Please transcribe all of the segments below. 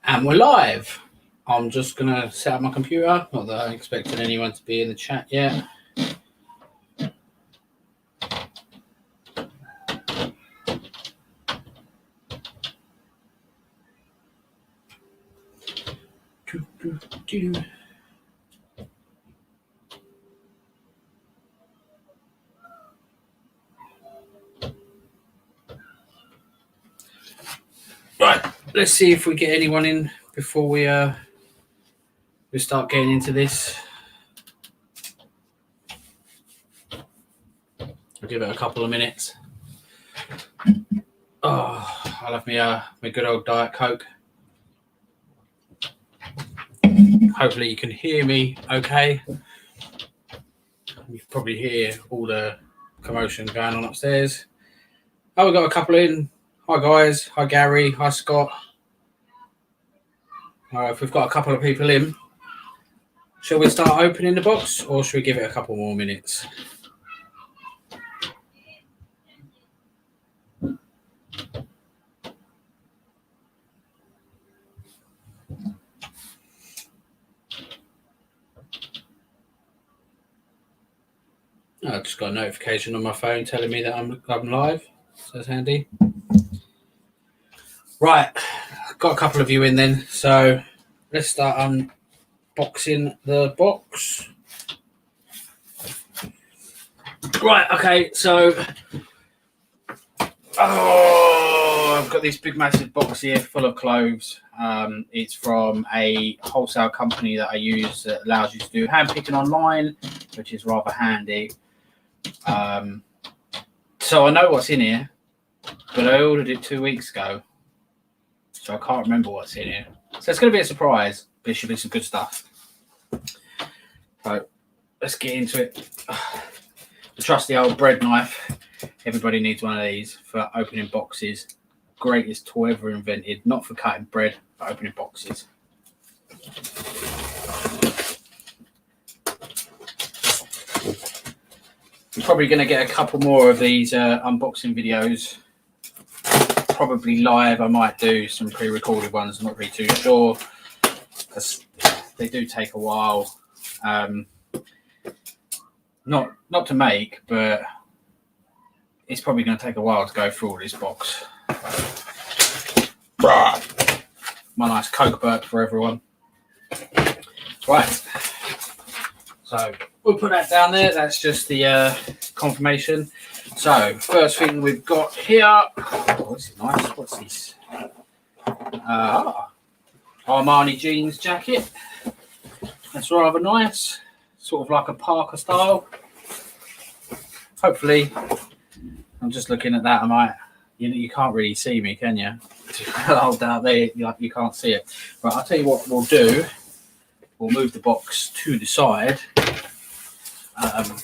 And we're live. I'm just going to set up my computer. Not that I'm expecting anyone to be in the chat yet. Right, let's see if we get anyone in before we start getting into this. I'll give it a couple of minutes. Oh, I'll have my good old Diet Coke. Hopefully you can hear me okay. You can probably hear all the commotion going on upstairs. Oh, we've got a couple in. Hi guys, hi Gary, hi Scott. All right, if we've got a couple of people in, shall we start opening the box or should we give it a couple more minutes? I just got a notification on my phone telling me that I'm live, so that's handy. Right, got a couple of you in then, so let's start unboxing the box. Right, okay, so I've got this big massive box here full of clothes. It's from a wholesale company that I use that allows you to do hand picking online, which is rather handy. So I know what's in here, but I ordered it 2 weeks ago, so I can't remember what's in here. So it's going to be a surprise, but it should be some good stuff. So let's get into it. The trusty old bread knife. Everybody needs one of these for opening boxes. Greatest toy ever invented, not for cutting bread, but opening boxes. I'm probably going to get a couple more of these unboxing videos. Probably live. I might do some pre-recorded ones. I'm not really too sure because they do take a while. Not to make, but it's probably going to take a while to go through all this box. My nice Coke burp for everyone. Right. So we'll put that down there. That's just the confirmation. So first thing we've got here. Oh, this is nice. What's this? Armani jeans jacket. That's rather nice. Sort of like a Parker style. Hopefully, I'm just looking at that. I might. You can't really see me, can you? Hold out there, you can't see it. Right. I'll tell you what we'll do. We'll move the box to the side.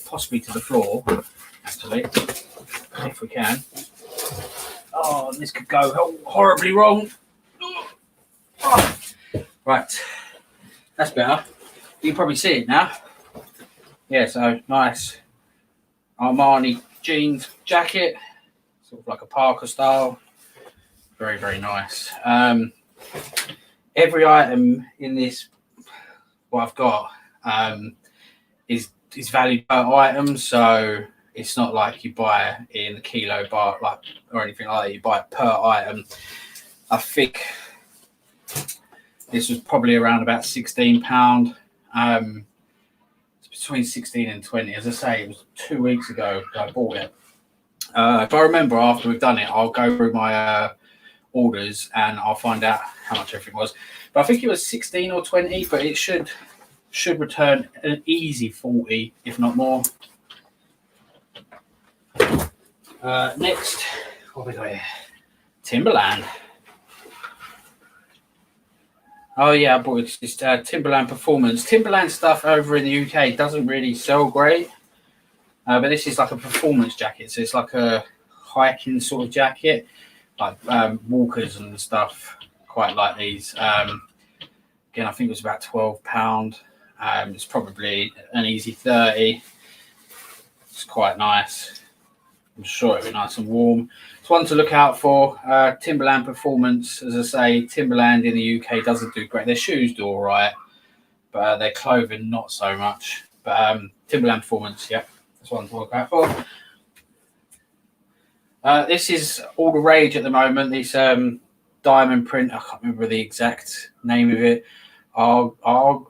Possibly to the floor, actually, if we can. Oh, this could go horribly wrong. Oh. Right, that's better. You can probably see it now. Yeah, so nice Armani jeans jacket, sort of like a Parker style. Very, very nice. Every item in this, what I've got, is valued per item, so it's not like you buy it in a kilo bar or anything like that. You buy it per item. I think this was probably around about £16. It's between 16 and 20. As I say, it was 2 weeks ago that I bought it. If I remember after we've done it, I'll go through my orders and I'll find out how much everything was. But I think it was 16 or 20, but it should return an easy 40, if not more. Next, what we got here? Timberland. Oh yeah, I bought this Timberland Performance. Timberland stuff over in the UK doesn't really sell great, but this is like a performance jacket, so it's like a hiking sort of jacket, like walkers and stuff. Quite like these. Again, I think it was about £12. It's probably an easy 30. It's quite nice. I'm sure it'll be nice and warm. It's one to look out for. Timberland Performance, as I say, Timberland in the UK doesn't do great. Their shoes do all right, but their clothing not so much. But Timberland Performance, yeah, that's one to look out for. This is all the rage at the moment. This diamond print, I can't remember the exact name of it. Argyle,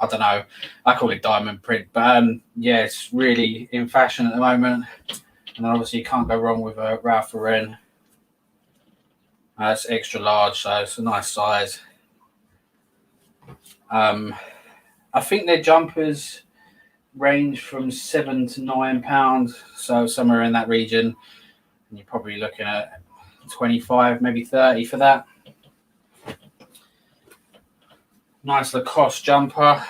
I don't know. I call it diamond print, but yeah, it's really in fashion at the moment. And obviously, you can't go wrong with a Rafa Ren. It's extra large, so it's a nice size. I think their jumpers range from £7 to £9, so somewhere in that region. And you're probably looking at 25, maybe 30 for that. Nice Lacoste jumper.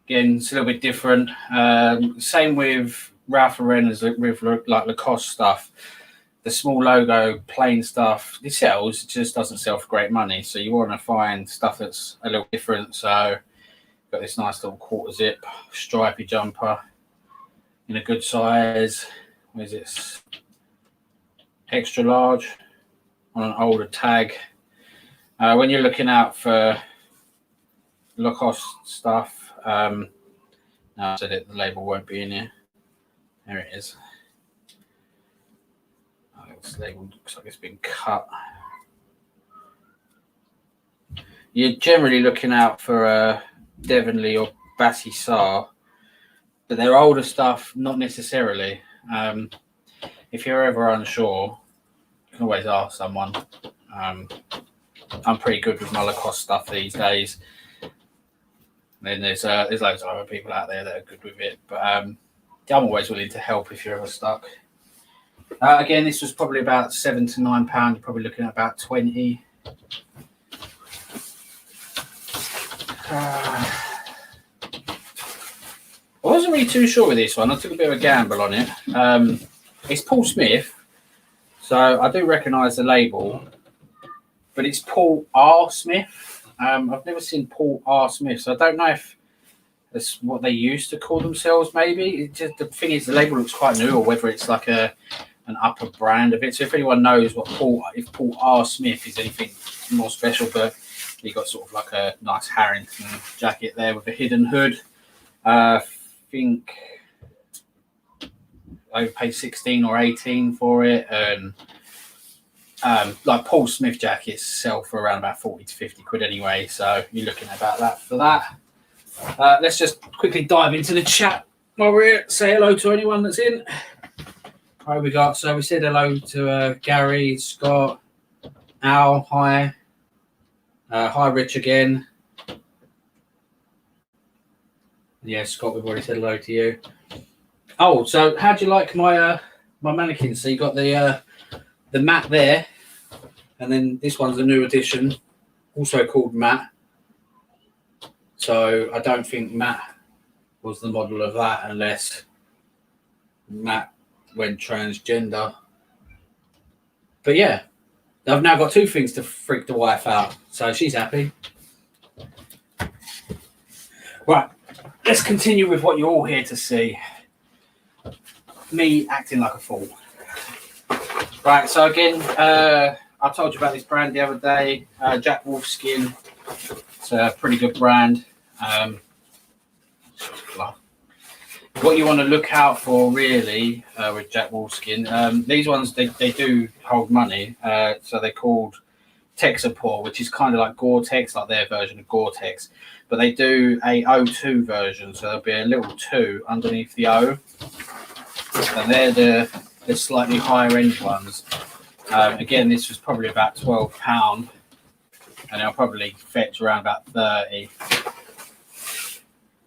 Again, it's a little bit different. Same with Rafa Ren as with like Lacoste stuff. The small logo, plain stuff, it sells. It just doesn't sell for great money. So you want to find stuff that's a little different. So got this nice little quarter zip stripy jumper in a good size. What is this? Extra large on an older tag. When you're looking out for Lacoste stuff, no, I said it, the label won't be in here. There it is. Oh, this label looks like it's been cut. You're generally looking out for Devonley or Bassy Sar, but their older stuff, not necessarily. If you're ever unsure, you can always ask someone. I'm pretty good with my Lacoste stuff these days. Then there's loads of other people out there that are good with it, but I'm always willing to help if you're ever stuck. Again, this was probably about £7 to £9. You're probably looking at about 20. I wasn't really too sure with this one. I took a bit of a gamble on it. It's Paul Smith, so I do recognise the label, but it's Paul R. Smith. I've never seen Paul R. Smith, so I don't know if that's what they used to call themselves. Maybe the thing is, the label looks quite new, or whether it's like an upper brand of it. So if anyone knows if Paul R. Smith is anything more special, but he got sort of like a nice Harrington jacket there with a hidden hood. I think I paid 16 or 18 for it, and like Paul Smith jackets sell for around about 40 to 50 quid anyway, so you're looking at about that for that. Let's just quickly dive into the chat while we're here. Say hello to anyone that's in. Right, we said hello to Gary, Scott, Al, hi. Hi, Rich again. Yeah, Scott, we've already said hello to you. Oh, so how do you like my my mannequin? So you got the matte there, and then this one's a new edition, also called matte. So I don't think matte was the model of that, unless matte went transgender. But yeah, I've now got two things to freak the wife out, so she's happy. Right, let's continue with what you're all here to see. Me acting like a fool. Right, so again, I told you about this brand the other day, Jack Wolfskin. It's a pretty good brand. What you want to look out for really with Jack Wolfskin, these ones, they do hold money. So they're called Texapore, which is kind of like Gore-Tex, like their version of Gore-Tex. But they do a O2 version, so there'll be a little 2 underneath the O. And they're the slightly higher end ones. Again, this was probably about £12, and they'll probably fetch around about 30.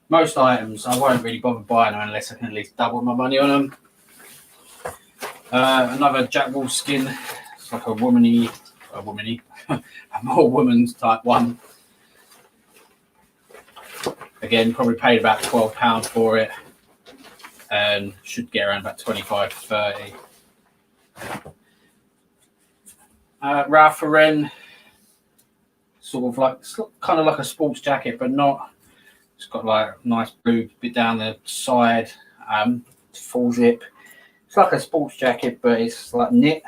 Most items I won't really bother buying them unless I can at least double my money on them. Another Jack Wolfskin, it's like a more woman's type one. Again, probably paid about £12 for it, and should get around about 25 to 30. Rafa Ren, sort of like, it's kind of like a sports jacket, but not. It's got like a nice blue bit down the side. It's full zip. It's like a sports jacket, but it's like knit.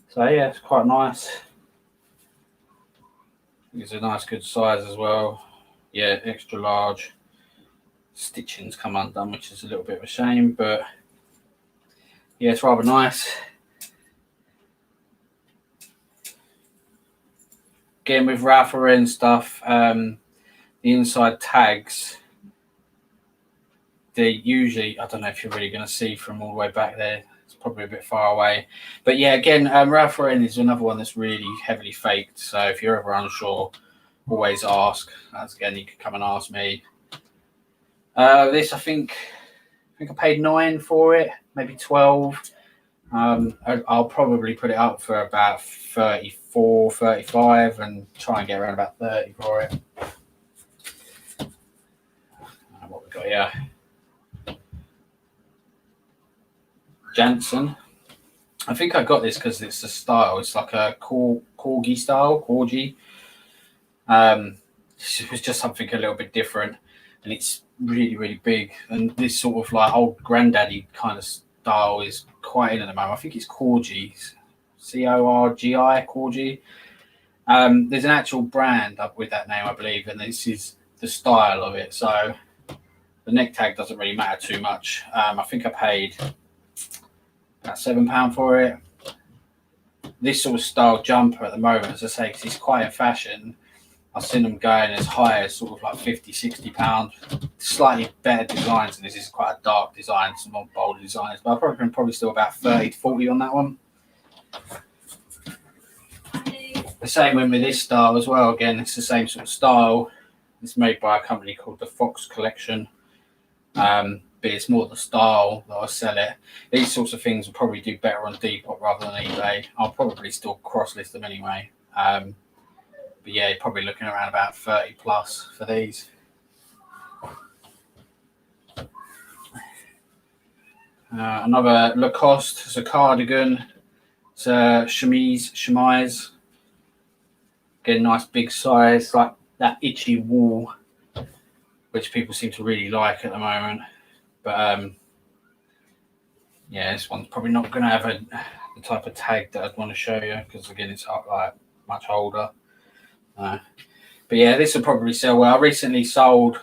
So yeah, it's quite nice. It's a nice good size as well. Yeah, extra large. Stitching's come undone, which is a little bit of a shame, but yeah, it's rather nice. Again, with Rafa Ren stuff, the inside tags, they're usually, I don't know if you're really going to see from all the way back there. It's probably a bit far away. But yeah, again, Rafa Ren is another one that's really heavily faked. So if you're ever unsure, always ask. As again, you can come and ask me. This, I think I paid $9 for it, maybe 12. I'll probably put it up for about 34, 35 and try and get around about 30 for it. What we got here? Jansen. I think I got this because it's a style. It's like a corgi style, corgi. It was just something a little bit different, and it's really, really big. And this sort of like old granddaddy kind of style is quite in at the moment. I think it's corgi, C-O-R-G-I, corgi. There's an actual brand up with that name, I believe, and this is the style of it. So the neck tag doesn't really matter too much. I think I paid about £7 for it. This sort of style jumper at the moment, as I say, because it's quite in fashion, I've seen them going as high as sort of like £50-60. Slightly better designs, and this is quite a dark design, some more bold designs, but I'm probably still about 30 to 40 on that one. The same with this style as well. Again, it's the same sort of style. It's made by a company called the Fox Collection. But it's more the style that I sell it. These sorts of things will probably do better on Depop rather than eBay. I'll probably still cross list them anyway. But yeah, you're probably looking around about 30 plus for these. Another Lacoste. It's a cardigan. It's a chemise. Again, nice big size, like that itchy wool, which people seem to really like at the moment. But yeah, this one's probably not going to have the type of tag that I'd want to show you, because again, it's like much older. But yeah, this will probably sell well. I recently sold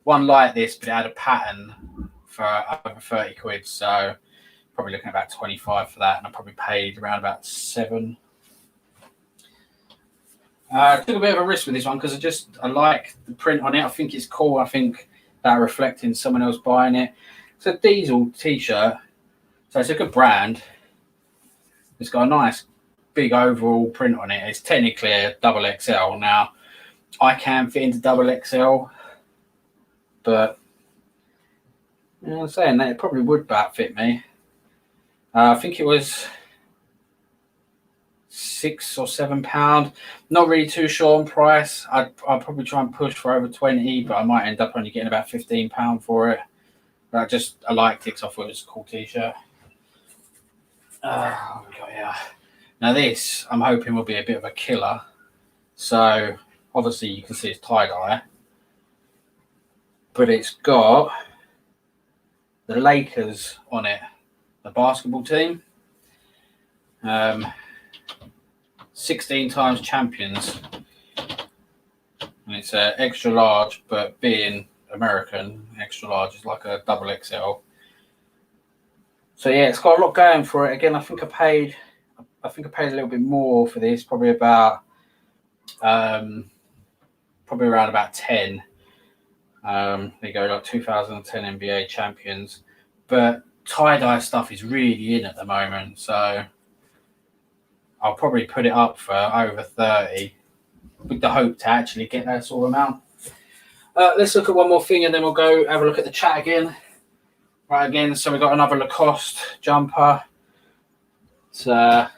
one like this, but it had a pattern for over 30 quid. So probably looking at about 25 for that. And I probably paid around about 7. I took a bit of a risk with this one because I like the print on it. I think it's cool. I think that reflecting someone else buying it. It's a Diesel t-shirt. So it's a good brand. It's got a nice big overall print on it. It's technically a double XL. Now, I can fit into double XL, but you know, I'm saying that it probably would about fit me. I think it was £6 or £7. Not really too sure on price. I'll probably try and push for over 20, but I might end up only getting about £15 for it. But I liked it because I thought it was a cool t-shirt. Yeah. Now this, I'm hoping will be a bit of a killer. So obviously you can see it's tie-dye, but it's got the Lakers on it, the basketball team. 16 times champions, and it's extra large, but being American, extra large is like a double XL. So yeah, it's got a lot going for it. Again, I think I paid a little bit more for this, probably about around about 10. There you go, like 2010 NBA champions. But tie-dye stuff is really in at the moment, so I'll probably put it up for over 30 with the hope to actually get that sort of amount. Let's look at one more thing and then we'll go have a look at the chat again. Right, again, so we've got another Lacoste jumper. It's, I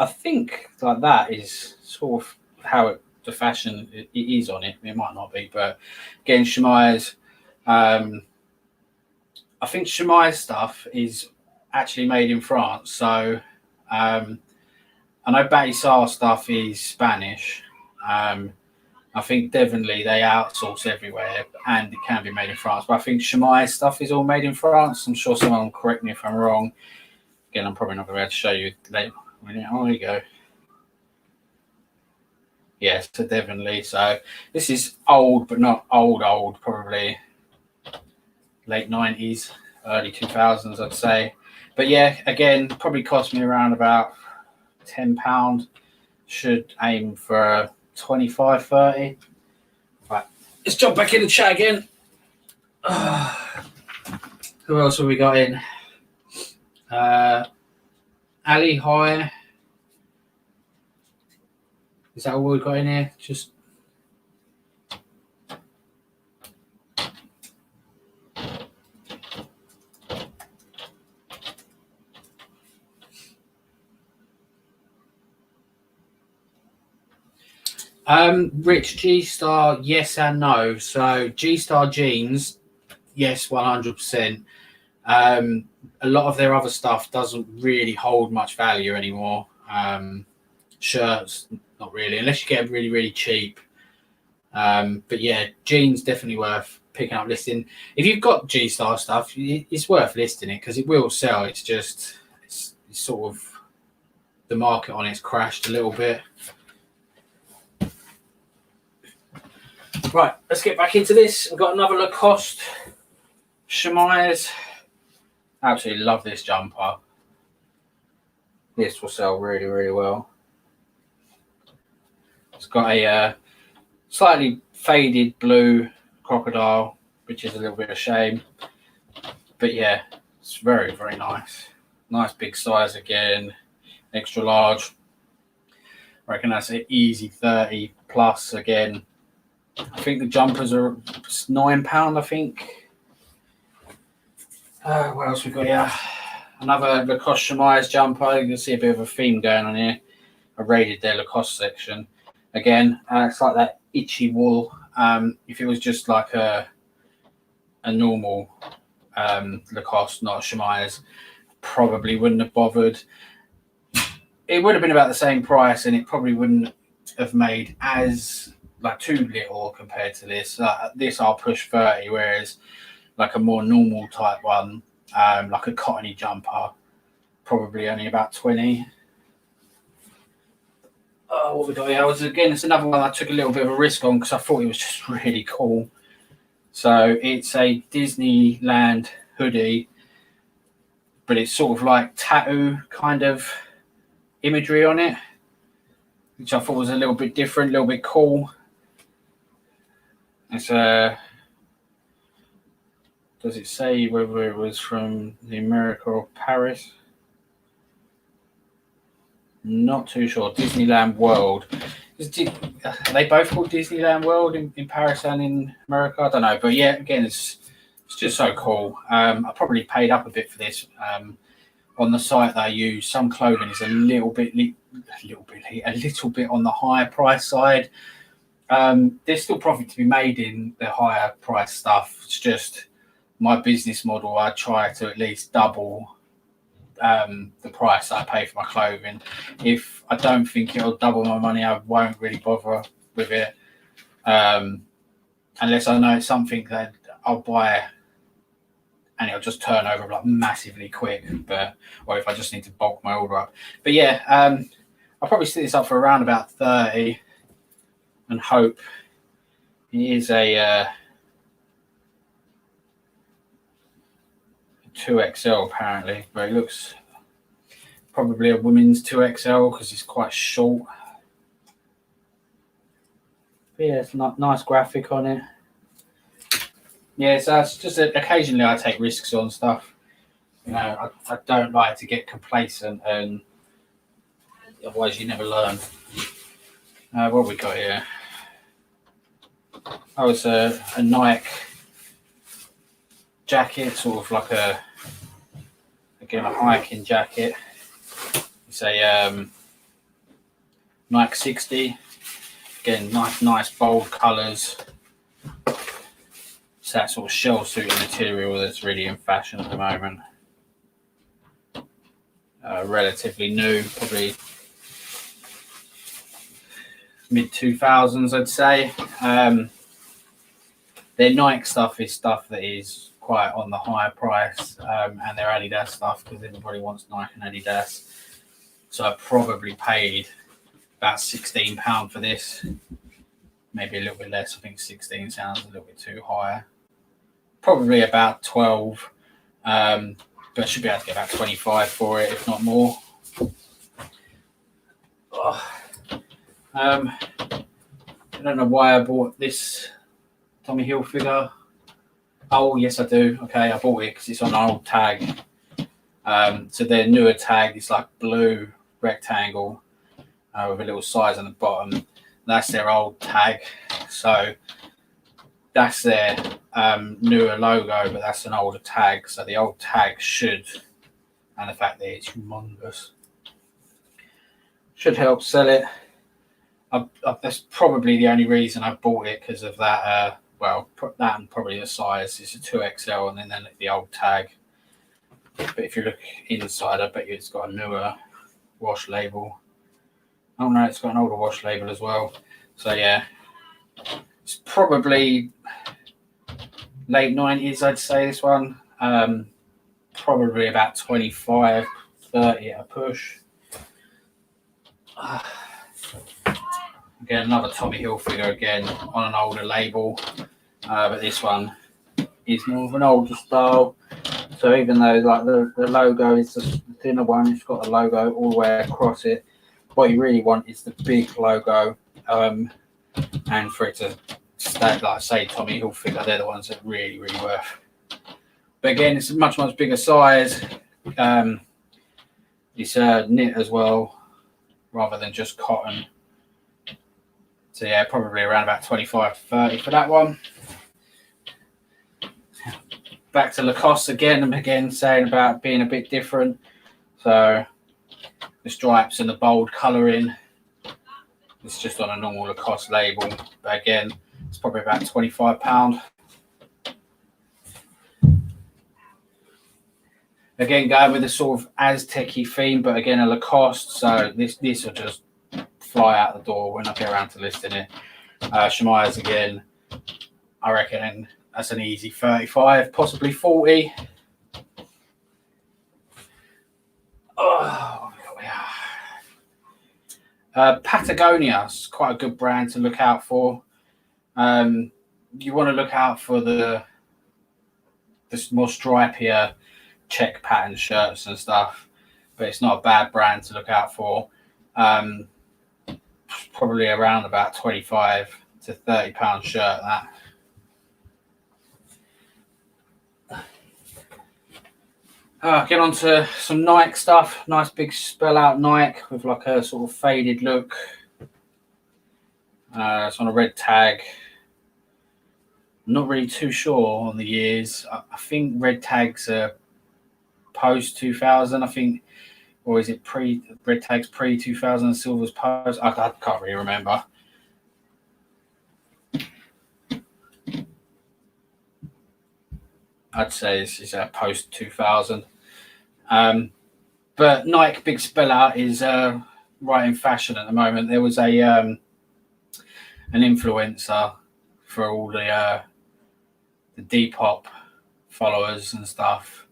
think like that is sort of how the fashion it is on it. It might not be, but again, chemise. I think chemise stuff is actually made in France. So I know Batissar stuff is Spanish. I think definitely they outsource everywhere and it can be made in France. But I think Chemai stuff is all made in France. I'm sure someone will correct me if I'm wrong. Again, I'm probably not going to be able to show you later. Oh, there you go. Yeah, so definitely. So this is old, but not old, probably late 90s, early 2000s, I'd say. But yeah, again, probably cost me around about £10. Should aim for 25, 30. Right, let's jump back in the chat again. Who else have we got in? Ali High. Is that all we've got in here? Just Rich G-Star, yes and no. So G-Star jeans, yes, 100%. A lot of their other stuff doesn't really hold much value anymore. Shirts, not really, unless you get them really, really cheap. But yeah, jeans definitely worth picking up, listing. If you've got G-Star stuff, it's worth listing it because it will sell. It's just, it's sort of, the market on it's crashed a little bit. Right, let's get back into this. We've got another Lacoste chemise. Absolutely love this jumper. This will sell really, really well. It's got a slightly faded blue crocodile, which is a little bit of a shame. But yeah, it's very, very nice. Nice big size again, extra large. I reckon that's an easy 30 plus again. I think the jumpers are £9, I think. What else we got here? Another Lacoste chemise jumper. You can see a bit of a theme going on here. I raided their Lacoste section. Again, it's like that itchy wool. If it was just like a normal Lacoste, not a chemise, probably wouldn't have bothered. It would have been about the same price and it probably wouldn't have made as like too little compared to this. This I'll push 30, whereas like a more normal type one, like a cottony jumper, probably only about 20. What we got here? Again, it's another one I took a little bit of a risk on because I thought it was just really cool. So it's a Disneyland hoodie, but it's sort of like tattoo kind of imagery on it, which I thought was a little bit different, a little bit cool. It's does it say whether it was from the America or Paris? Not too sure. Disneyland World. Are they both called Disneyland World in Paris and in America? I don't know. But yeah, again, it's just so cool. I probably paid up a bit for this. On the site that I use, some clothing is a little bit on the higher price side. There's still profit to be made in the higher price stuff. It's just my business model. I try to at least double the price that I pay for my clothing. If I don't think it'll double my money, I won't really bother with it, unless I know it's something that I'll buy and it'll just turn over like massively quick. Or if I just need to bulk my order up. But yeah, I'll probably set this up for around about 30 and hope it is a 2XL apparently, but it looks probably a women's 2XL because it's quite short. But yeah, it's not nice graphic on it. Yeah, so it's just occasionally I take risks on stuff. You know, I don't like to get complacent, and otherwise you never learn. What have we got here? Oh, it's a Nike jacket, sort of like a hiking jacket. It's a Nike 60. Again, nice bold colours. It's that sort of shell suiting material that's really in fashion at the moment. Relatively new, probably mid 2000s, I'd say. Their Nike stuff is stuff that is quite on the higher price, and their Adidas stuff, because everybody wants Nike and Adidas. So I probably paid about £16 for this, maybe a little bit less. I think 16 sounds a little bit too high. Probably about 12, but I should be able to get about 25 for it, if not more. I don't know why I bought this Tommy Hilfiger. Oh, yes, I do. Okay, I bought it because it's on an old tag. So their newer tag is like blue rectangle with a little size on the bottom. That's their old tag. So that's their newer logo, but that's an older tag. So the old tag should, and the fact that it's humongous, should help sell it. That's probably the only reason I bought it, because of that. Well, that and probably the size. It's a 2XL, and then the old tag. But if you look inside, I bet you it's got a newer wash label. Oh no, it's got an older wash label as well. So yeah, it's probably late 90s, I'd say, this one. Probably about 25, 30 at a push. Again, another Tommy Hilfiger, again on an older label, but this one is more of an older style. So even though like the logo is the thinner one, it's got the logo all the way across it. What you really want is the big logo, and for it to stay, like say Tommy Hilfiger, they're the ones that really worth. But again, it's a much bigger size. It's knit as well, rather than just cotton. So yeah, probably around about 25 to 30 for that one. Back to Lacoste again. I'm again saying about being a bit different. So the stripes and the bold colouring. It's just on a normal Lacoste label. But again, it's probably about £25. Again, going with a sort of Aztec-y theme, but again a Lacoste. So this will just fly out the door when I get around to listing it. Shemaya's again, I reckon that's an easy 35, possibly 40. Oh, Patagonia is quite a good brand to look out for. You want to look out for the more stripier check pattern shirts and stuff, but it's not a bad brand to look out for. Probably around about 25 to £30 shirt. That. Get on to some Nike stuff. Nice big spell out Nike with like a sort of faded look. It's on a red tag. I'm not really too sure on the years. I think red tags are post 2000. I think. Or is it red tags pre 2000, silver's post? I can't really remember. I'd say this is post 2000. But Nike big spell out is right in fashion at the moment. There was an influencer for all the Depop followers and stuff.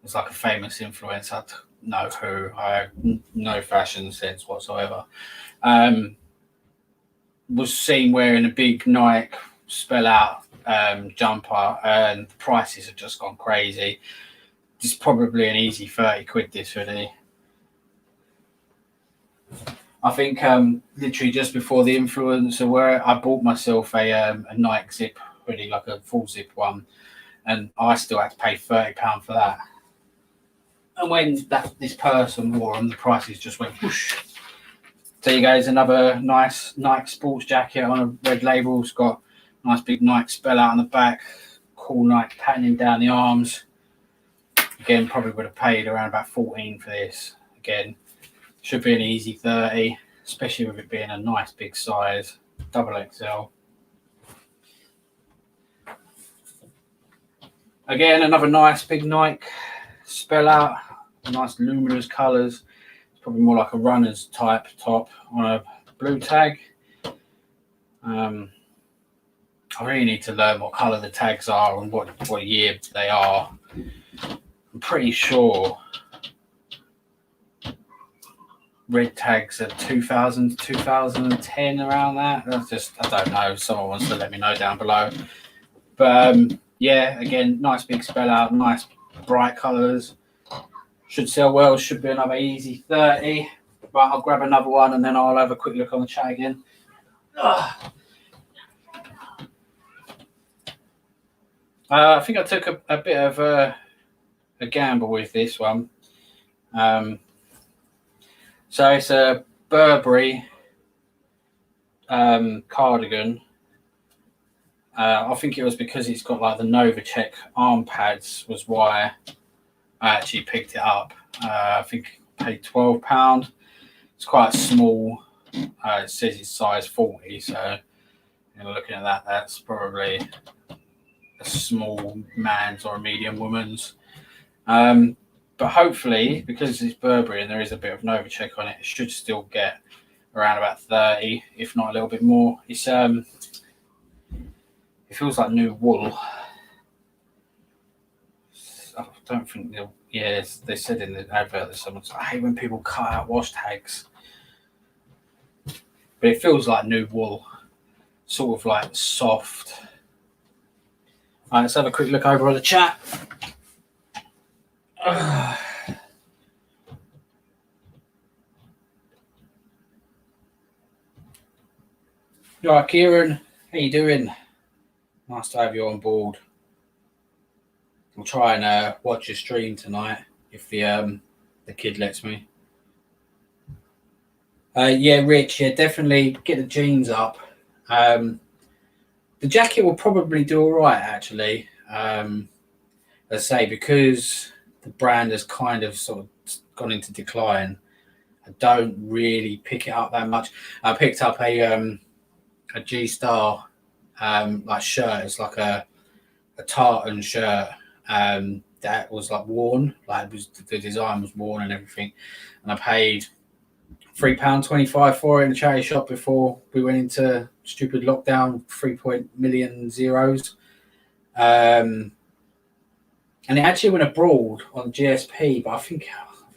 It's like a famous influencer. Know who. I have no fashion sense whatsoever. Was seen wearing a big Nike spell out jumper, and the prices have just gone crazy. It's probably an easy 30 quid this hoodie. I think literally just before the influencer wear, I bought myself a Nike zip hoodie, like a full zip one, and I still had to pay £30 for that. And when this person wore them, the prices just went whoosh. There you go, is another nice Nike sports jacket on a red label. It's got a nice big Nike spell out on the back, cool Nike patterning down the arms. Again, probably would have paid around about 14 for this. Again, should be an easy 30, especially with it being a nice big size, XXL. Again, another nice big Nike spell out, nice luminous colours. It's probably more like a runner's type top on a blue tag. I really need to learn what colour the tags are and what year they are. I'm pretty sure red tags are 2000 to 2010, around that. I don't know. Someone wants to let me know down below. But yeah, again, nice big spell out, nice bright colours. Should sell well, should be another easy 30. But I'll grab another one and then I'll have a quick look on the chat again. I think I took a bit of a gamble with this one. So it's a Burberry cardigan. I think it was because it's got like the Novacek arm pads was why I actually picked it up. I think I paid £12. It's quite small. It says it's size 40, so looking at that, that's probably a small man's or a medium woman's. But hopefully, because it's Burberry and there is a bit of Novacek on it, it should still get around about 30, if not a little bit more. It's it feels like new wool. I don't think they'll. Yeah, they said in the advert that someone's. I hate when people cut out wash tags, but it feels like new wool, sort of like soft. All right, let's have a quick look over on the chat. Right, Kieran, how you doing? Nice to have you on board. I'll try and watch your stream tonight if the kid lets me. Yeah, Rich, yeah, definitely get the jeans up. The jacket will probably do all right, actually. As I say, because the brand has kind of sort of gone into decline, I don't really pick it up that much. I picked up a G-Star like shirt. It's like a tartan shirt that was like worn, like the design was worn and everything, and I paid £3.25 for it in the charity shop before we went into stupid lockdown, 3 million zeros. And it actually went abroad on GSP, but I think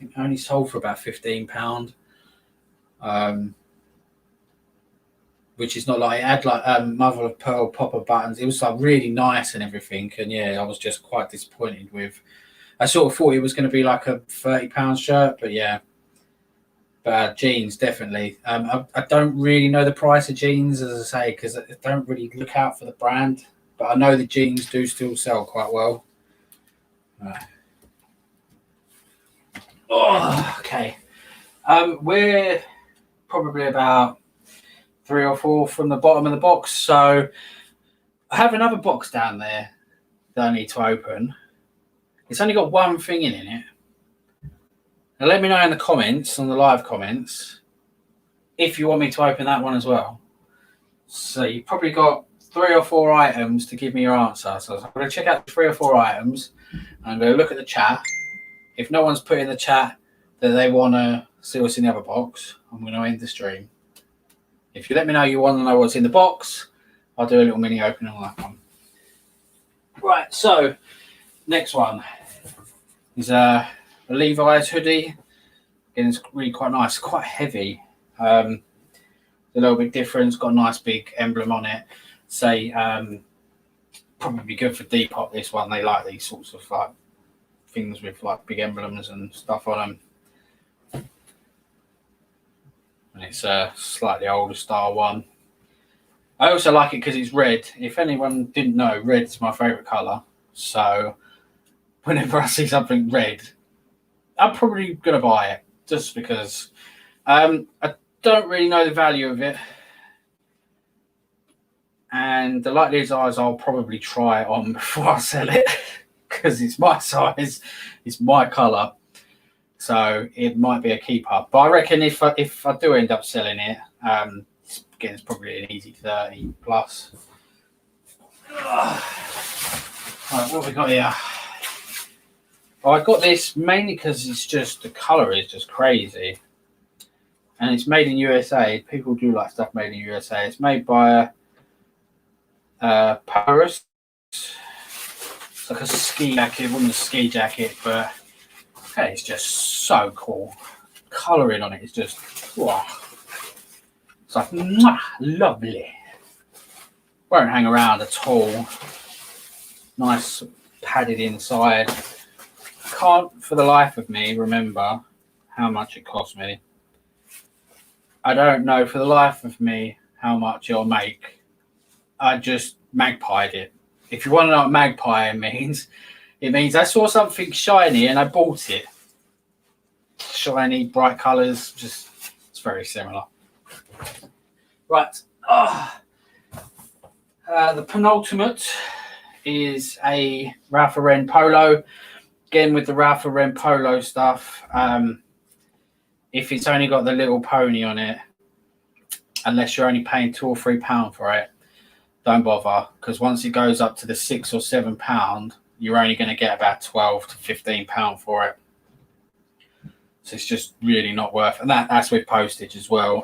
it only sold for about £15. Which is not like it had like mother of pearl popper buttons. It was like really nice and everything. And yeah, I was just quite disappointed with. I sort of thought it was going to be like a £30 shirt, but yeah. But jeans definitely. I don't really know the price of jeans, as I say, because I don't really look out for the brand. But I know the jeans do still sell quite well. Oh, okay. We're probably about 3 or 4 from the bottom of the box. So I have another box down there that I need to open. It's only got one thing in it. Now let me know in the comments, on the live comments, if you want me to open that one as well. So you've probably got 3 or 4 items to give me your answer. So I'm going to check out the 3 or 4 items. And I'm going to look at the chat. If no one's put in the chat that they want to see what's in the other box, I'm going to end the stream. If you let me know you want to know what's in the box, I'll do a little mini opening on that one. Right, so next one is a Levi's hoodie. Again, it's really quite nice, quite heavy. A little bit different. It's got a nice big emblem on it. Say, probably be good for Depop. This one, they like these sorts of like things with like big emblems and stuff on them. And it's a slightly older style one. I also like it because it's red. If anyone didn't know, red's my favourite colour. So whenever I see something red, I'm probably going to buy it just because I don't really know the value of it. And the likelihood is I'll probably try it on before I sell it because it's my size, it's my colour. So it might be a keeper. But I reckon if I do end up selling it, again, it's probably an easy 30 plus. Right, what have we got here? Well, I got this mainly because it's just, the colour is just crazy. And it's made in USA. People do like stuff made in USA. It's made by Paris. It's like a ski jacket. It wasn't a ski jacket, but hey, it's just so cool. Colouring on it is just, wow. It's like, mwah, lovely. Won't hang around at all. Nice padded inside. Can't for the life of me remember how much it cost me. I don't know for the life of me how much it'll make. I just magpied it. If you want to know what magpie means, it means I saw something shiny and I bought it. Shiny, bright colours, just it's very similar. Right. The penultimate is a Rafa Ren Polo. Again, with the Rafa Ren Polo stuff, if it's only got the little pony on it, unless you're only paying £2 or £3 for it, don't bother, because once it goes up to the £6 or £7, you're only going to get about £12 to £15 for it. So it's just really not worth, and that's with postage as well.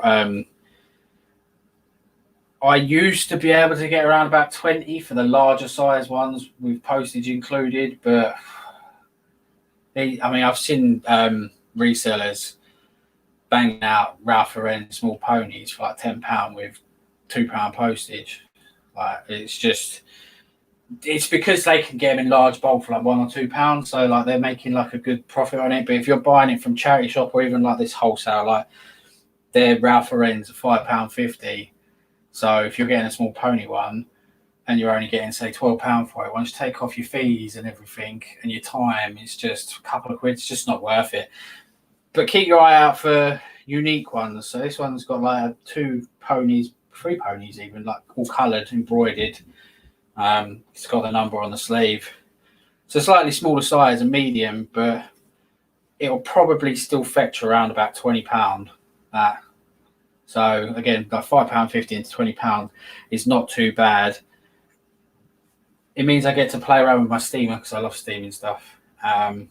I used to be able to get around about 20 for the larger size ones with postage included, but I've seen resellers banging out Rafa Ren small ponies for like £10 with £2 postage. Like it's because they can get them in large bulk for like £1 or £2, so like they're making like a good profit on it. But if you're buying it from charity shop or even like this wholesale, like their Rafa Rens are £5.50. So if you're getting a small pony one and you're only getting say £12 for it, once you take off your fees and everything and your time, it's just a couple of quid. It's just not worth it. But keep your eye out for unique ones. So this one's got like 2 ponies, 3 ponies even, like all coloured, embroidered. It's got the number on the sleeve. It's a slightly smaller size, a medium, but it'll probably still fetch around about £20. So again, like £5.50 into £20 is not too bad. It means I get to play around with my steamer because I love steaming stuff. And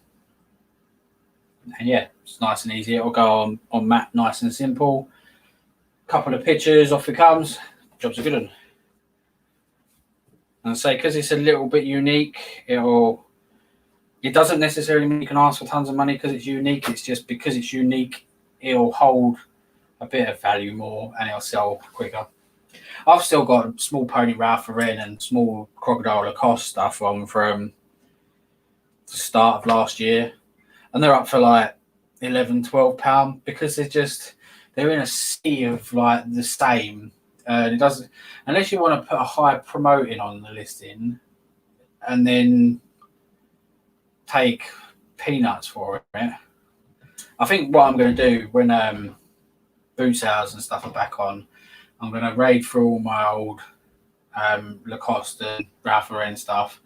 yeah, it's nice and easy. It'll go on matte, nice and simple. Couple of pictures, off it comes. Job's a good one. And say because it's a little bit unique, it doesn't necessarily mean you can ask for tons of money because it's unique. It's just because it's unique, it'll hold a bit of value more and it'll sell quicker. I've still got small pony Rafa Ren and small crocodile Lacoste stuff on from the start of last year, and they're up for like £11-12 because they're in a sea of like the same. It doesn't, unless you want to put a high promoting on the listing and then take peanuts for it. I think what I'm going to do when boot sales and stuff are back on, I'm going to raid through all my old Lacoste and Rafa Ren stuff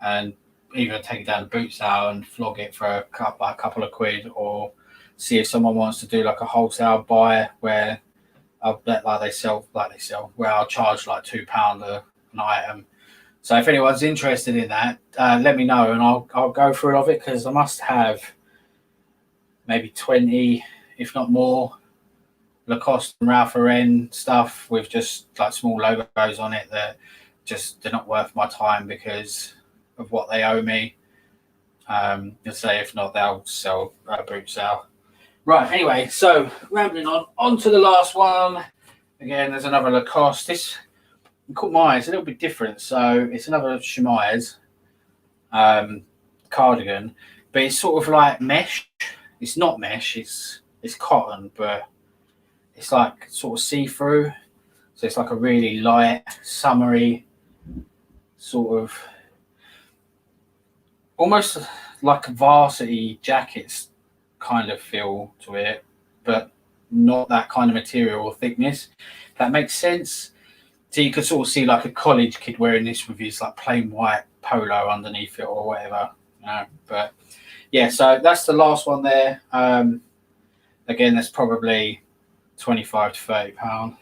and either take it down to boot sale and flog it for a couple of quid, or see if someone wants to do like a wholesale buy where I'll bet they sell where I'll charge like £2 an item. So if anyone's interested in that, let me know and I'll go through all of it, because I must have maybe 20, if not more, Lacoste and Rafa Ren stuff with just like small logos on it that just they're not worth my time because of what they owe me. You'll say if not, they'll sell boot sale. Right, anyway, so rambling on to the last one. Again, there's another Lacoste. This caught my eye. It's a little bit different. So it's another chemise cardigan, but it's sort of like mesh. It's not mesh. It's cotton, but it's like sort of see-through. So it's like a really light, summery sort of, almost like a varsity jackets kind of feel to it, but not that kind of material or thickness. If that makes sense. So you could sort of see like a college kid wearing this with his like plain white polo underneath it or whatever. But yeah, so that's the last one there. Again, that's probably £25 to £30.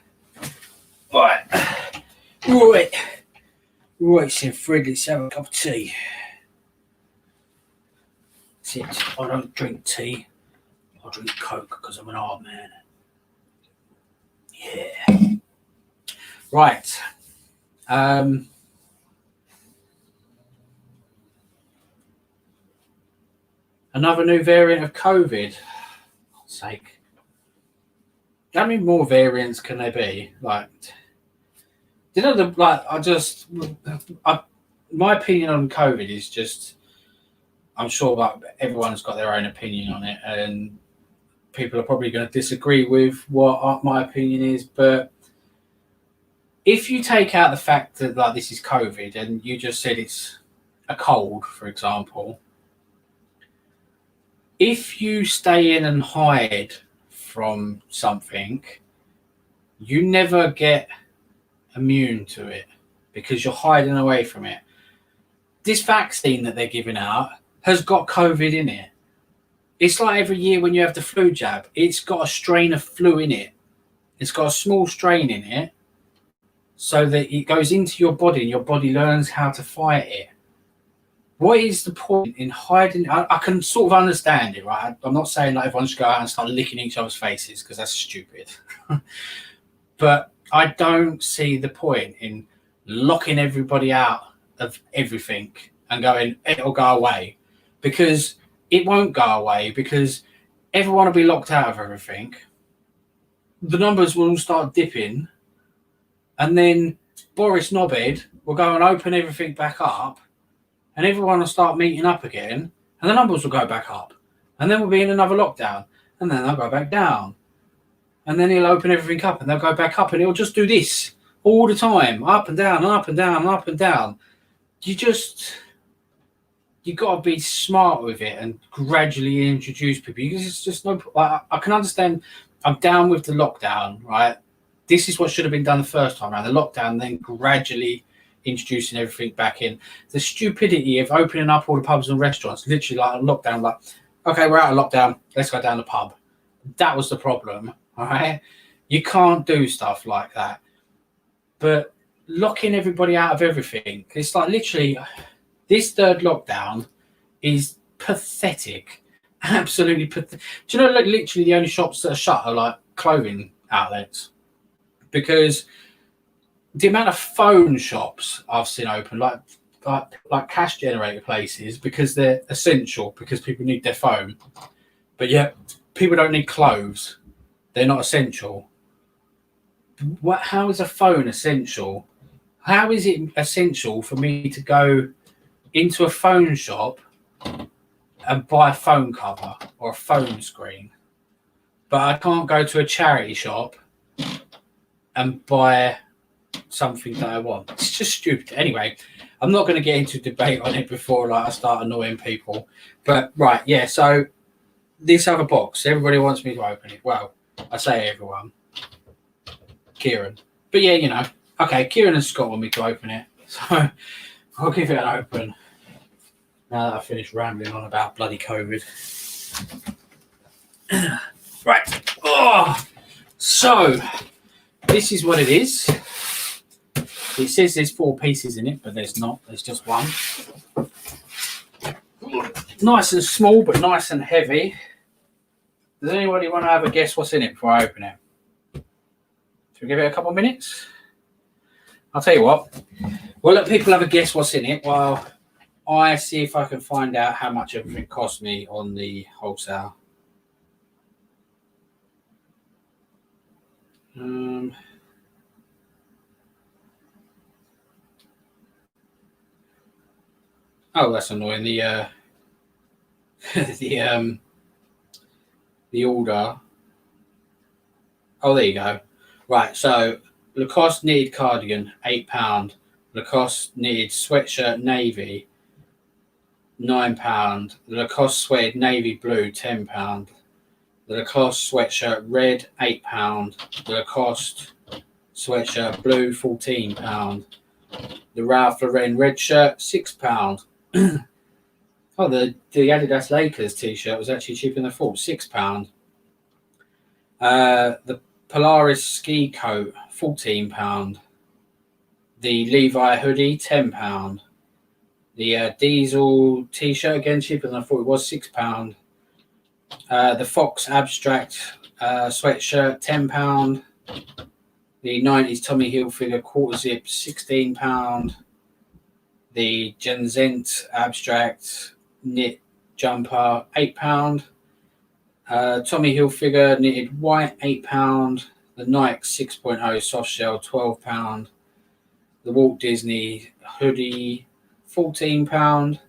Right, so Fred, let's have a cup of tea. That's it. I don't drink tea. I drink Coke because I'm an hard man. Yeah. Right. Another new variant of COVID. For God's sake. How many more variants can there be? Like, you know, my opinion on COVID is just, I'm sure that everyone's got their own opinion on it, and people are probably going to disagree with what my opinion is. But if you take out the fact that like this is COVID and you just said it's a cold, for example, if you stay in and hide from something, you never get immune to it because you're hiding away from it. This vaccine that they're giving out has got COVID in it. It's like every year when you have the flu jab, it's got a strain of flu in it. It's got a small strain in it so that it goes into your body and your body learns how to fight it. What is the point in hiding? I can sort of understand it, right? I'm not saying that everyone should go out and start licking each other's faces because that's stupid. But I don't see the point in locking everybody out of everything and going, it'll go away. Because it won't go away, because everyone will be locked out of everything. The numbers will all start dipping. And then Boris Knobhead will go and open everything back up. And everyone will start meeting up again, and the numbers will go back up. And then we'll be in another lockdown, and then they'll go back down. And then he'll open everything up, and they'll go back up, and he'll just do this all the time, up and down, up and down, up and down. You've got to be smart with it and gradually introduce people. Because it's just no. I can understand. I'm down with the lockdown, right? This is what should have been done the first time around. The lockdown, then gradually introducing everything back in. The stupidity of opening up all the pubs and restaurants, literally like a lockdown, like, okay, we're out of lockdown, let's go down the pub. That was the problem, all right? You can't do stuff like that. But locking everybody out of everything, it's like literally, this third lockdown is pathetic. Absolutely pathetic. Do you know, like literally the only shops that are shut are like clothing outlets? Because the amount of phone shops I've seen open, like cash generator places, because they're essential, because people need their phone. But yet, people don't need clothes. They're not essential. How is a phone essential? How is it essential for me to go into a phone shop and buy a phone cover or a phone screen, but I can't go to a charity shop and buy something that I want? It's just stupid. Anyway, I'm not going to get into debate on it before I start annoying people. But right, yeah. So this other box, everybody wants me to open it. Well, I say everyone, Kieran. But yeah, you know, okay, Kieran and Scott want me to open it, so I'll give it an open. Now that I've finished rambling on about bloody COVID. Right. Oh, so this is what it is. It says there's 4 pieces in it, but there's not. There's just one. Nice and small, but nice and heavy. Does anybody want to have a guess what's in it before I open it? Should we give it a couple of minutes? I'll tell you what. We'll let people have a guess what's in it while I see if I can find out how much everything cost me on the wholesale. Oh, that's annoying. The the order. Oh, there you go. Right, so Lacoste knitted cardigan, £8. Lacoste knitted sweatshirt navy, £9. The Lacoste suede navy blue, £10. The Lacoste sweatshirt red, £8. The Lacoste sweatshirt blue, £14. The Rafa Ren red shirt, £6. Oh, the Adidas Lakers t-shirt was actually cheaper than I thought, £6. The Polaris ski coat, £14. The Levi hoodie, £10. The Diesel t-shirt, again cheaper than I thought it was, £6. The Fox abstract sweatshirt, £10. The 90s Tommy Hilfiger quarter zip, £16. The Genzent Abstract knit jumper, £8. Tommy Hilfiger knitted white, £8. The Nike 6.0 soft shell, £12. The Walt Disney hoodie, £14.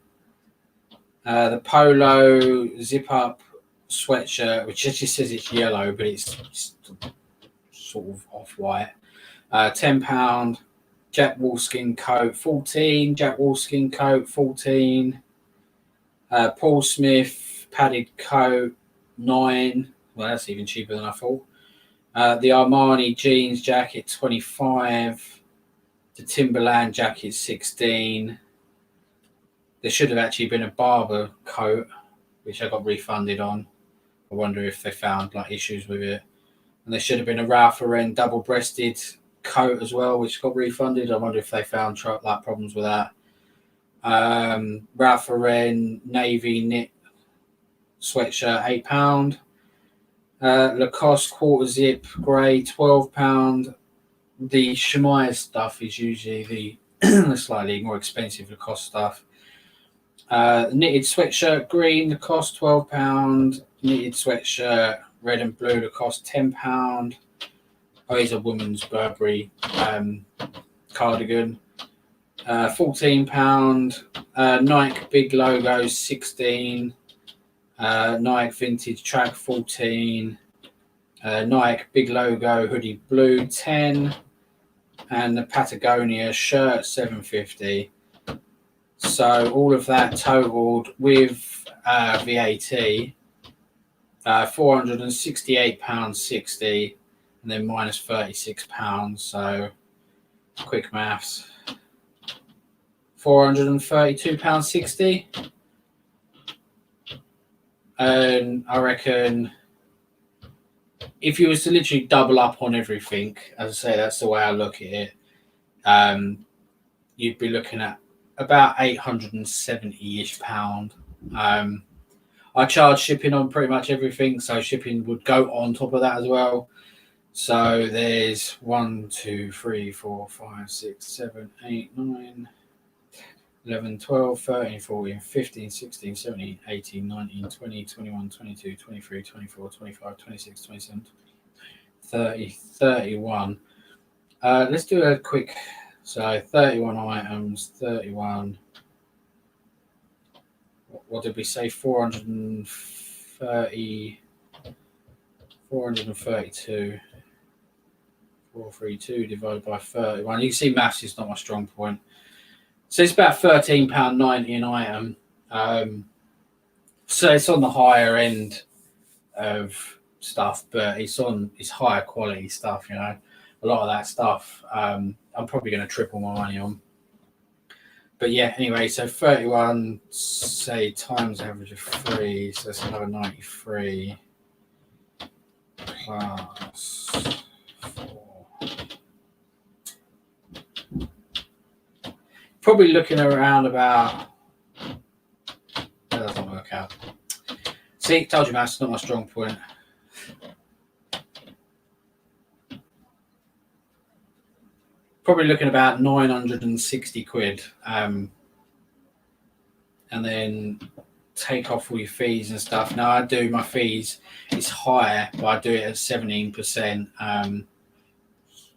The Polo zip up sweatshirt, which just says it's yellow, but it's sort of off white, £10. Jack Wolfskin coat, 14. Jack Wolfskin coat, 14. Paul Smith padded coat, 9. Well, that's even cheaper than I thought. The Armani jeans jacket, 25. The Timberland jacket, 16. There should have actually been a Barber coat, which I got refunded on. I wonder if they found like issues with it. And there should have been a Rafa Ren double-breasted coat as well, which got refunded. I wonder if they found like problems with that. Rafa Ren navy knit sweatshirt, £8. Lacoste quarter zip grey, £12. The Shemaya stuff is usually the slightly more expensive Lacoste stuff. Knitted sweatshirt green, Lacoste, £12. Knitted sweatshirt red and blue, Lacoste, £10. Oh, it's a woman's Burberry cardigan, £14. Nike big logos, 16. Nike vintage track, 14. Nike big logo hoodie blue, 10. And the Patagonia shirt, $7.50. So all of that totaled with VAT, £468.60, and then minus £36. So quick maths, £432.60. And I reckon if you was to literally double up on everything, as I say, that's the way I look at it, you'd be looking at about £870-ish. I charge shipping on pretty much everything, so shipping would go on top of that as well. So there's 1, 2, 3, 4, 5, 6, 7, 8, 9, 11, 12, 13, 14, 15, 16, 17, 18, 19, 20, 21, 22, 23, 24, 25, 26, 27, 30, 31. Let's do a quick, so 31 items, 31. What did we say? 430, 432. 432 divided by 31. You can see maths is not my strong point. So it's about £13.90 an item. So it's on the higher end of stuff, but it's higher quality stuff, you know. A lot of that stuff I'm probably going to triple my money on. But yeah, anyway, so 31, say, times average of 3, so that's another 93 plus 4. Probably looking around about, that doesn't work out. See, told you, maths, not my strong point. Probably looking about 960 quid. And then take off all your fees and stuff. Now I do my fees, it's higher, but I do it at 17%.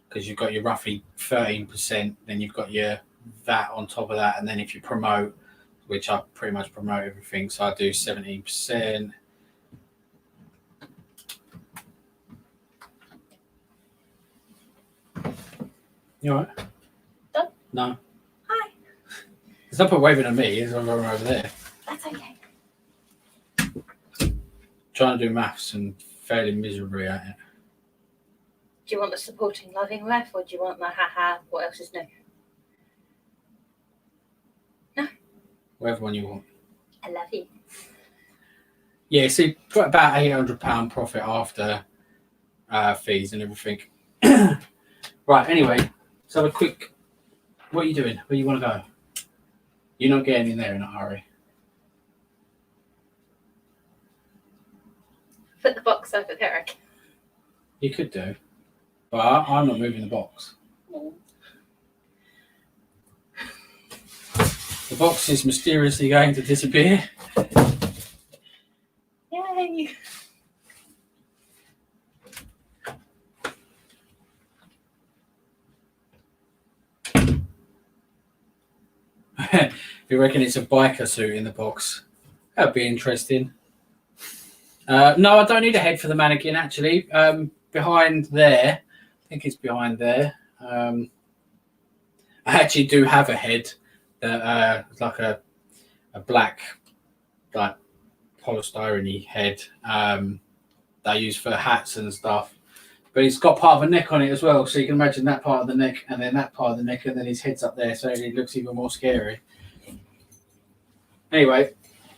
Because you've got your roughly 13%, then you've got your VAT on top of that, and then if you promote, which I pretty much promote everything, so I do 17%. You all right? Done? No. Hi. There's no point waving at me, I'm over there. That's okay. Trying to do maths and failing miserably at it. Do you want the supporting loving laugh, or do you want the haha, what else is new? No? Whatever one you want. I love you. Yeah, see, put about £800 profit after fees and everything. Right, anyway, so have a quick, what are you doing? Where you want to go? You're not getting in there in a hurry. Put the box over there. You could do. But I'm not moving the box. The box is mysteriously going to disappear. Yay! You reckon it's a biker suit in the box? That'd be interesting. No, I don't need a head for the mannequin, actually. Behind there, I think it's behind there. I actually do have a head that it's like a black, like polystyrene head that I use for hats and stuff. But it's got part of a neck on it as well, so you can imagine that part of the neck and then that part of the neck and then his head's up there, so it looks even more scary. Anyway,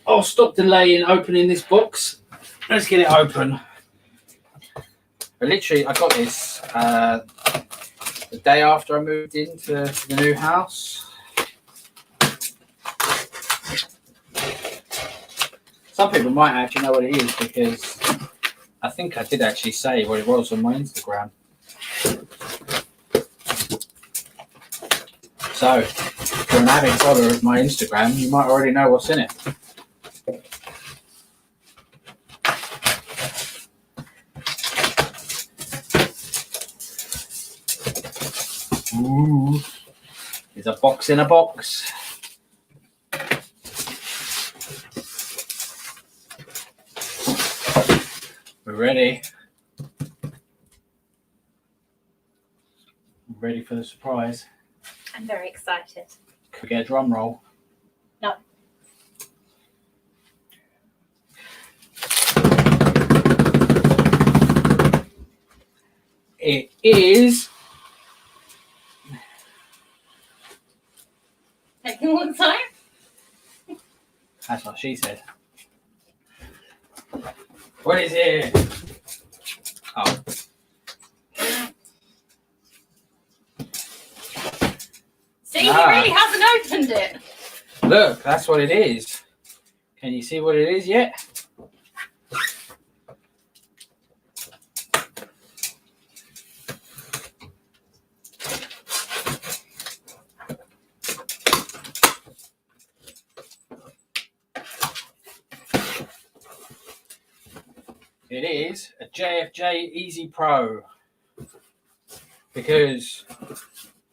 I'll stop delaying opening this box. Let's get it open. But literally, I got this the day after I moved into the new house. Some people might actually know what it is because I think I did actually say what it was on my Instagram. So, if you're an avid follower of my Instagram, you might already know what's in it. Ooh, it's a box in a box. We're ready. Ready for the surprise. I'm very excited. Could we get a drum roll? No. It is. Taking a long time? That's what she said. What is it? Oh. See, he really hasn't opened it. Look, that's what it is. Can you see what it is yet? It is a JFJ Easy Pro because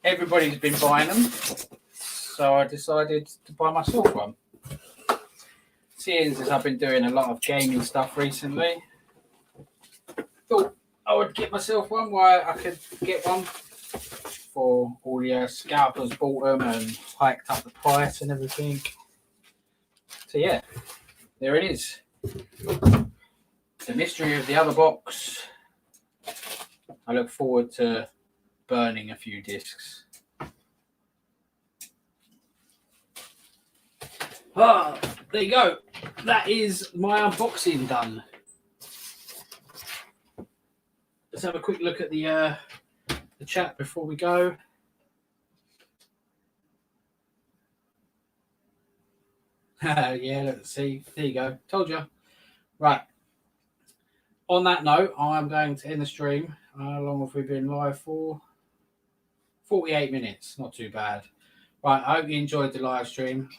everybody's been buying them, so I decided to buy myself one. Seeing as I've been doing a lot of gaming stuff recently, thought I would get myself one while I could get one for all the scalpers bought them and hiked up the price and everything. So yeah, there it is. The mystery of the other box. I look forward to burning a few discs. Ah, there you go. That is my unboxing done. Let's have a quick look at the chat before we go. Yeah, let's see. There you go. Told you. Right. On that note, I'm going to end the stream. How long have we been live for? 48 minutes. Not too bad. Right, I hope you enjoyed the live stream.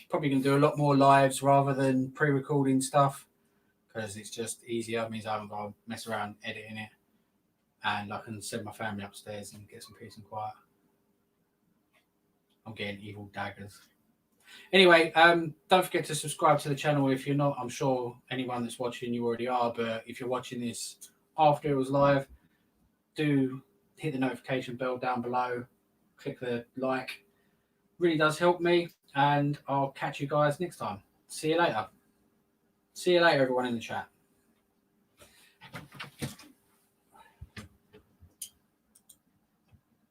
Probably going to do a lot more lives rather than pre-recording stuff because it's just easier. It means I haven't got to mess around editing it. And I can send my family upstairs and get some peace and quiet. I'm getting evil daggers. Anyway, don't forget to subscribe to the channel if you're not. I'm sure anyone that's watching you already are, but if you're watching this after it was live, do hit the notification bell down below. Click the like. Really does help me, and I'll catch you guys next time. See you later. See you later, everyone in the chat.